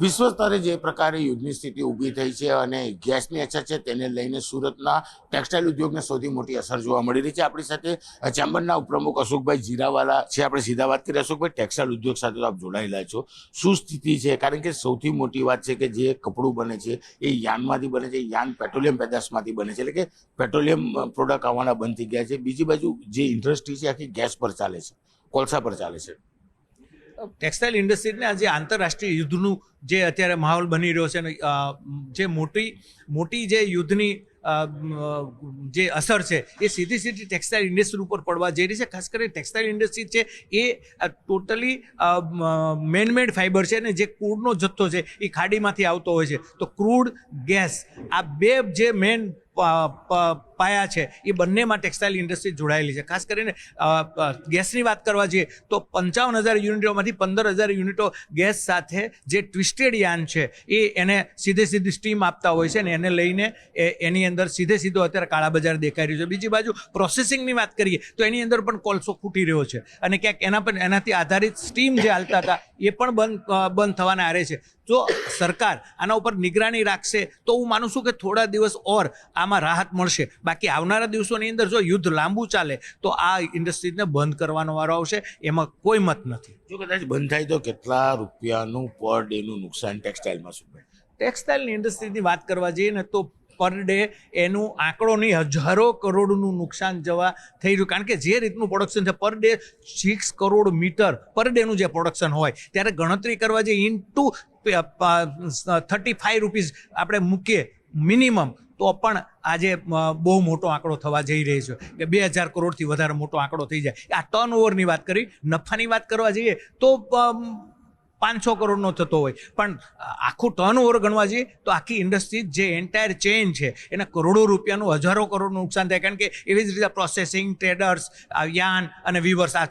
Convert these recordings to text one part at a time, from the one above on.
વિશ્વ સ્તરે જે પ્રકારે યુદ્ધની સ્થિતિ ઊભી થઈ છે અને ગેસની અછત છે તેને લઈને સુરતના ટેક્સટાઇલ ઉદ્યોગને સૌથી મોટી અસર જોવા મળી રહી છે. આપણી સાથે ચેમ્બરના ઉપપ્રમુખ અશોકભાઈ જીરાવાલા છે. આપણે સીધા વાત કરીએ. અશોકભાઈ, ટેક્સટાઇલ ઉદ્યોગ સાથે તો આપ જોડાયેલા છો, શું સ્થિતિ છે? કારણ કે સૌથી મોટી વાત છે કે જે કપડું બને છે એ યાનમાંથી બને છે, યાન પેટ્રોલિયમ પેદાશમાંથી બને છે, એટલે કે પેટ્રોલિયમ પ્રોડક્ટ આવવાના બંધ થઈ ગયા છે. બીજી બાજુ જે ઇન્ડસ્ટ્રી છે આખી ગેસ પર ચાલે છે, કોલસા પર ચાલે છે. ટેક્સટાઇલ ઇન્ડસ્ટ્રીને આજે આંતરરાષ્ટ્રીય યુદ્ધનું જે અત્યારે માહોલ બની રહ્યો છે, અને જે મોટી જે યુદ્ધની જે અસર છે એ સીધી ટેક્સટાઇલ ઇન્ડસ્ટ્રી ઉપર પડવા જઈ રહી છે. ખાસ કરીને ટેક્સટાઇલ ઇન્ડસ્ટ્રી છે એ ટોટલી મેનમેડ ફાઇબર છે, અને જે ક્રૂડનો જથ્થો છે એ ખાડીમાંથી આવતો હોય છે. તો ક્રૂડ, ગેસ, આ બે જે મેન પાયા છે એ બંનેમાં ટેક્સટાઇલ ઇન્ડસ્ટ્રી જોડાયેલી છે. ખાસ કરીને ગેસની વાત કરવા જઈએ તો 55,000 યુનિટોમાંથી 15,000 યુનિટો ગેસ સાથે જે ટ્વિસ્ટેડ યાન છે એ એને સીધી સ્ટીમ આપતા હોય છે, અને એને લઈને એની અંદર સીધો અત્યારે કાળા બજાર દેખાઈ રહ્યું છે. બીજી બાજુ પ્રોસેસિંગની વાત કરીએ તો એની અંદર પણ કોલસો ખૂટી રહ્યો છે, અને ક્યાંક એનાથી આધારિત સ્ટીમ જે હાલતા હતા એ પણ બંધ થવાના આરે છે. જો સરકાર આના ઉપર નિગરાની રાખશે તો હું માનું છું કે થોડા દિવસ ઓર આમાં રાહત મળશે. બાકી આવનારા દિવસોની અંદર જો યુદ્ધ લાંબુ ચાલે તો આ ઇન્ડસ્ટ્રીને બંધ કરવાનો વારો આવશે, એમાં કોઈ મત નથી. જો કદાચ બંધ થાય તો કેટલા રૂપિયાનું પર ડેનું નુકસાન ટેક્સટાઇલમાં શું? ટેક્સટાઇલની ઇન્ડસ્ટ્રીની વાત કરવા જઈએ ને તો પર ડે એનું આંકડો નહીં, હજારો કરોડનું નુકસાન જવા થઈ રહ્યું. કારણ કે જે રીતનું પ્રોડક્શન છે, પર ડે 6 કરોડ મીટર પર ડેનું જે પ્રોડક્શન હોય ત્યારે ગણતરી કરવા જઈએ ઇન્ટુ 35 રૂપીઝ આપણે મૂકીએ મિનિમમ, તો પણ આજે બહુ મોટો આંકડો થવા જઈ રહ્યો છે કે 2,000 કરોડથી વધારે મોટો આંકડો થઈ જાય. આ ટર્ન ઓવરની વાત કરી. નફાની વાત કરવા જઈએ તો 500 કરોડનો થતો હોય, પણ આખું ટર્ન ઓવર ગણવા જઈએ તો આખી ઇન્ડસ્ટ્રી જે એન્ટાયર ચેઇન છે એને કરોડો રૂપિયાનું, હજારો કરોડનું નુકસાન થાય. કારણ કે એવી જ રીતે પ્રોસેસિંગ, ટ્રેડર્સ, યાન અને વીવર્સ, આ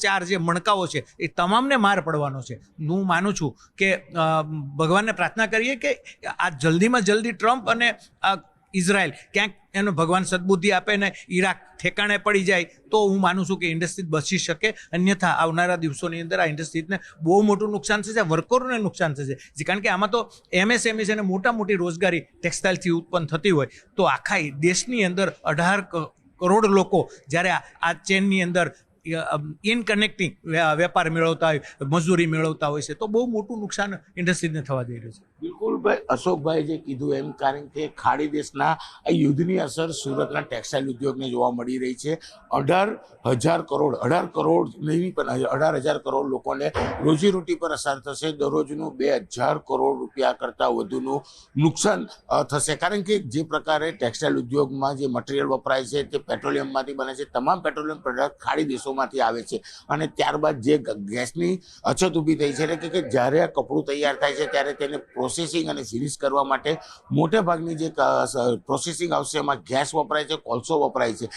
ચાર જે મણકાઓ છે એ તમામને માર પડવાનો છે. હું માનું છું કે ભગવાનને પ્રાર્થના કરીએ કે આ જલ્દીમાં જલ્દી ટ્રમ્પ અને ઇઝરાયલ ક્યાંક એનો ભગવાન સદબુદ્ધિ આપે ને ઈરાક ઠેકાણે પડી જાય તો હું માનું છું કે ઇન્ડસ્ટ્રી બચી શકે. અન્યથા આવનારા દિવસોની અંદર આ ઇન્ડસ્ટ્રીને બહુ મોટું નુકસાન થશે, વર્કરોને નુકસાન થશે. કારણ કે આમાં તો એમએસએમઈ છે અને મોટી રોજગારી ટેક્સટાઇલથી ઉત્પન્ન થતી હોય તો આખા દેશની અંદર 18 કરોડ લોકો જ્યારે આ ચેનની અંદર ઇનકનેક્ટિંગ વેપાર મેળવતા હોય, મજૂરી મેળવતા હોય છે, તો બહુ મોટું નુકસાન ઇન્ડસ્ટ્રીને થવા જઈ રહ્યું છે. બિલકુલ ભાઈ, અશોકભાઈ જે કીધું એમ, કારણ કે ખાડી દેશના આ યુદ્ધની અસર સુરતના ટેક્સટાઇલ ઉદ્યોગને જોવા મળી રહી છે. 18,000 કરોડ નહીં પણ 18,000 કરોડ લોકોને રોજીરોટી પર અસર થશે. દરરોજનું 2,000 કરોડ રૂપિયા કરતાં વધુનું નુકસાન થશે. કારણ કે જે પ્રકારે ટેક્સટાઇલ ઉદ્યોગમાં જે મટીરિયલ વપરાય છે તે પેટ્રોલિયમમાંથી બને છે. તમામ પેટ્રોલિયમ પ્રોડક્ટ ખાડી દેશોમાંથી આવે છે, અને ત્યારબાદ જે ગેસની અછત ઊભી થઈ છે, એટલે કે જ્યારે આ કપડું તૈયાર થાય છે ત્યારે તેને પ્રોસેસિંગ અને ફિનિશ કરવા માટે મોટે ભાગની જે પ્રોસેસિંગ આવશે એમાં ગેસ વપરાય છે, કોલસો વપરાય છે.